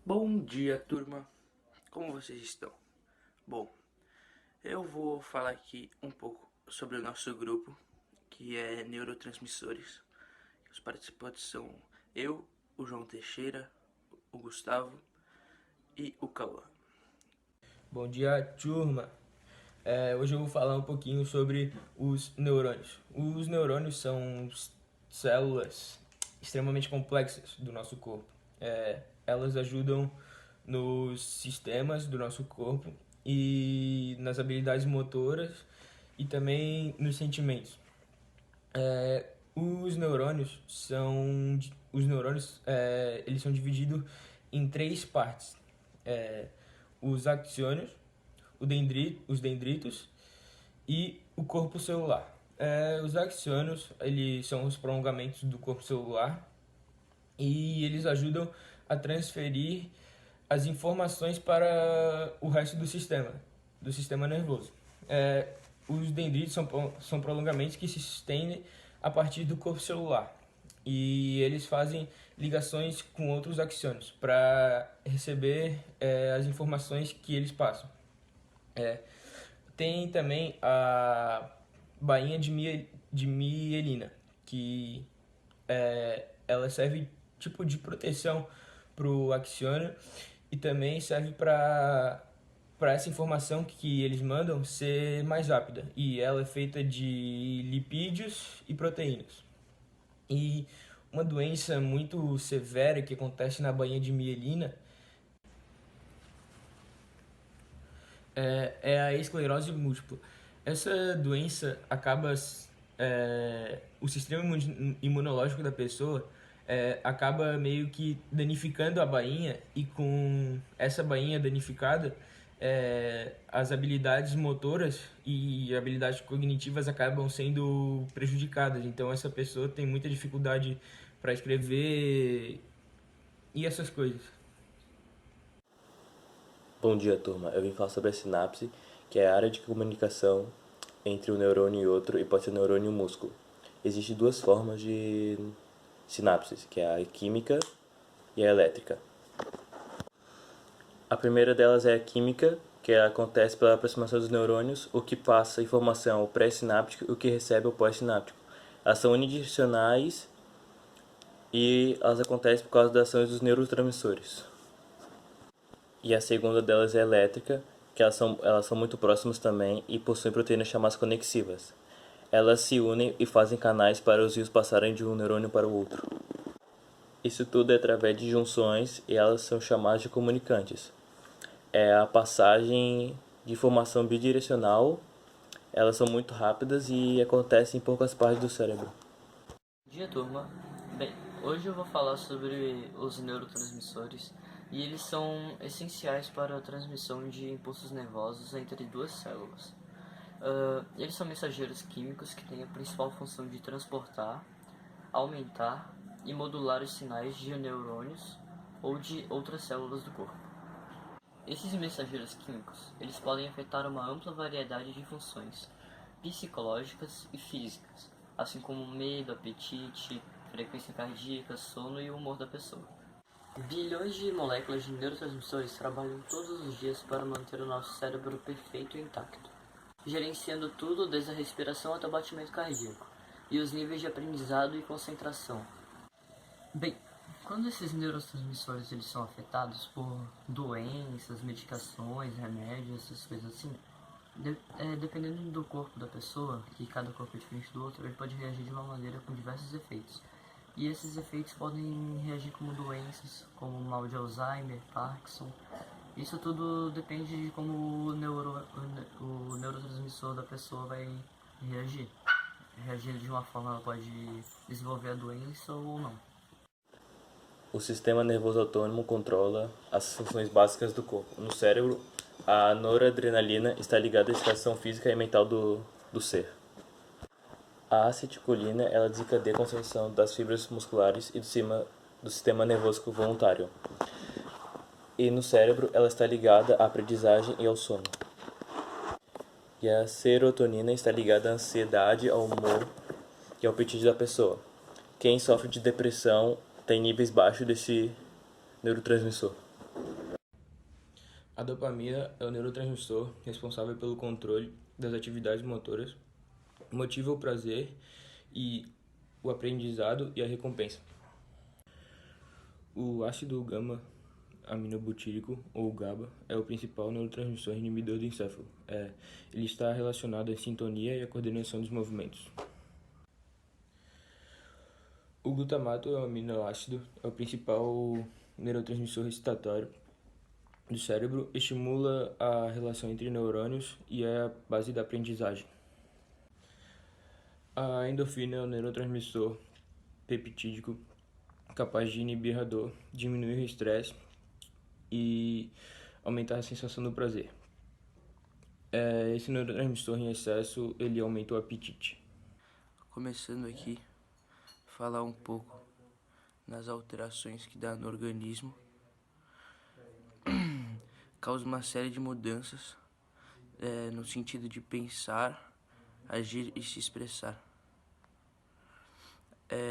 Bom dia, turma. Como vocês estão? Bom, eu vou falar aqui um pouco sobre o nosso grupo, que é Neurotransmissores. Os participantes são eu, o João Teixeira, o Gustavo e o Cauã. Bom dia, turma. Hoje eu vou falar um pouquinho sobre os neurônios. Os neurônios são células extremamente complexas do nosso corpo. Elas ajudam nos sistemas do nosso corpo e nas habilidades motoras e também nos sentimentos. Eles são divididos em três partes: os axônios, os dendritos e o corpo celular. Os axônios, eles são os prolongamentos do corpo celular e eles ajudam a transferir as informações para o resto do sistema nervoso. Os dendritos são prolongamentos que se estendem a partir do corpo celular e eles fazem ligações com outros axônios para receber as informações que eles passam. Tem também a bainha de mielina, que ela serve tipo de proteção para o axônio e também serve para essa informação que eles mandam ser mais rápida. E ela é feita de lipídios e proteínas. E uma doença muito severa que acontece na bainha de mielina é a esclerose múltipla. Essa doença acaba. O sistema imunológico da pessoa acaba meio que danificando a bainha, e com essa bainha danificada, as habilidades motoras e habilidades cognitivas acabam sendo prejudicadas. Então, essa pessoa tem muita dificuldade para escrever e essas coisas. Bom dia, turma. Eu vim falar sobre a sinapse, que é a área de comunicação entre um neurônio e outro, e pode ser neurônio e um músculo. Existem duas formas de sinapses, que é a química e a elétrica. A primeira delas é a química, que acontece pela aproximação dos neurônios, o que passa informação ao pré-sináptico e o que recebe ao pós-sináptico. Elas são unidirecionais e elas acontecem por causa das ações dos neurotransmissores. E a segunda delas é elétrica, que elas são muito próximas também e possuem proteínas chamadas conexivas. Elas se unem e fazem canais para os rios passarem de um neurônio para o outro. Isso tudo é através de junções e elas são chamadas de comunicantes. É a passagem de informação bidirecional, elas são muito rápidas e acontecem em poucas partes do cérebro. Bom dia, turma. Bem, hoje eu vou falar sobre os neurotransmissores e eles são essenciais para a transmissão de impulsos nervosos entre duas células. Eles são mensageiros químicos que têm a principal função de transportar, aumentar e modular os sinais de neurônios ou de outras células do corpo. Esses mensageiros químicos, eles podem afetar uma ampla variedade de funções psicológicas e físicas, assim como medo, apetite, frequência cardíaca, sono e o humor da pessoa. Bilhões de moléculas de neurotransmissores trabalham todos os dias para manter o nosso cérebro perfeito e intacto, gerenciando tudo desde a respiração até o batimento cardíaco e os níveis de aprendizado e concentração. Bem, quando esses neurotransmissores eles são afetados por doenças, medicações, remédios, essas coisas assim, dependendo do corpo da pessoa, que cada corpo é diferente do outro, ele pode reagir de uma maneira com diversos efeitos. E esses efeitos podem reagir como doenças, como mal de Alzheimer, Parkinson. Isso tudo depende de como o neurotransmissor da pessoa vai reagir. Reagindo de uma forma, ela pode desenvolver a doença ou não. O sistema nervoso autônomo controla as funções básicas do corpo. No cérebro, a noradrenalina está ligada à excitação física e mental do ser. A acetilcolina ela desencadeia a concentração das fibras musculares e do sistema nervoso voluntário. E no cérebro, ela está ligada à aprendizagem e ao sono. E a serotonina está ligada à ansiedade, ao humor e ao apetite da pessoa. Quem sofre de depressão tem níveis baixos desse neurotransmissor. A dopamina é o neurotransmissor responsável pelo controle das atividades motoras, motiva o prazer e o aprendizado e a recompensa. O ácido gama-aminobutírico, ou GABA, é o principal neurotransmissor inibidor do encéfalo. Ele está relacionado à sintonia e à coordenação dos movimentos. O glutamato é um aminoácido, é o principal neurotransmissor excitatório do cérebro, estimula a relação entre neurônios e é a base da aprendizagem. A endorfina é um neurotransmissor peptídico capaz de inibir a dor, diminuir o estresse e aumentar a sensação do prazer. Esse neurotransmissor em excesso, ele aumenta o apetite. Começando aqui, falar um pouco nas alterações que dá no organismo. Causa uma série de mudanças no sentido de pensar, agir e se expressar.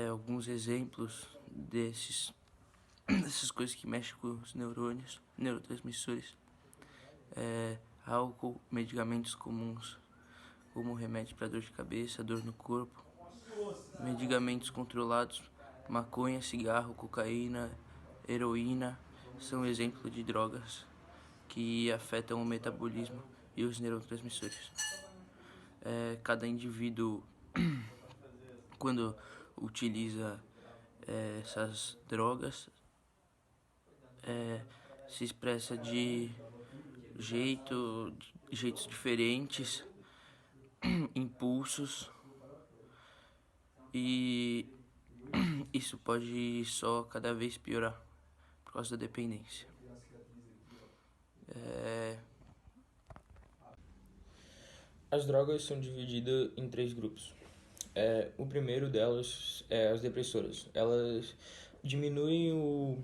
Alguns exemplos dessas coisas que mexem com os neurônios, neurotransmissores: álcool, medicamentos comuns, como remédio para dor de cabeça, dor no corpo, medicamentos controlados, maconha, cigarro, cocaína, heroína, são exemplos de drogas que afetam o metabolismo e os neurotransmissores. Cada indivíduo, quando utiliza essas drogas, se expressa de jeitos diferentes, impulsos, e isso pode só cada vez piorar por causa da dependência. As drogas são divididas em 3 grupos. O primeiro delas é as depressoras. Elas diminuem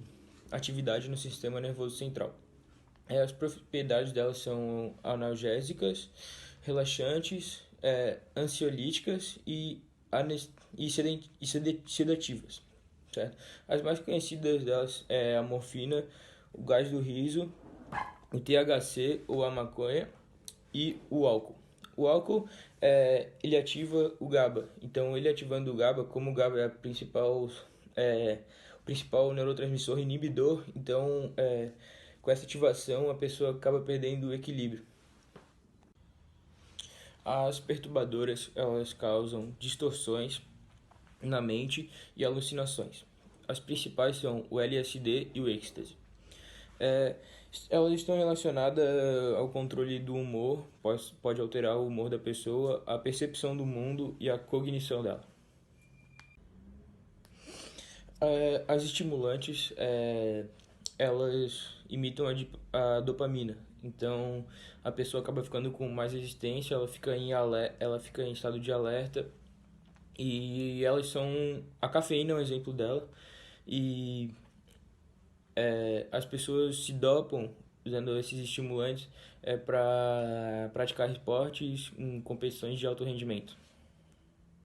a atividade no sistema nervoso central. As propriedades delas são analgésicas, relaxantes, ansiolíticas e sedativas. Certo? As mais conhecidas delas é a morfina, o gás do riso, o THC ou a maconha e o álcool. O álcool, ele ativa o GABA. Então, ele ativando o GABA, como o GABA é o principal neurotransmissor inibidor, então, com essa ativação, a pessoa acaba perdendo o equilíbrio. As perturbadoras, elas causam distorções na mente e alucinações. As principais são o LSD e o êxtase. Elas estão relacionadas ao controle do humor, pode alterar o humor da pessoa, a percepção do mundo e a cognição dela. As estimulantes, elas imitam a dopamina, então a pessoa acaba ficando com mais resistência, ela fica em estado de alerta, e elas são... A cafeína é um exemplo dela, e as pessoas se dopam usando esses estimulantes para praticar esportes em competições de alto rendimento.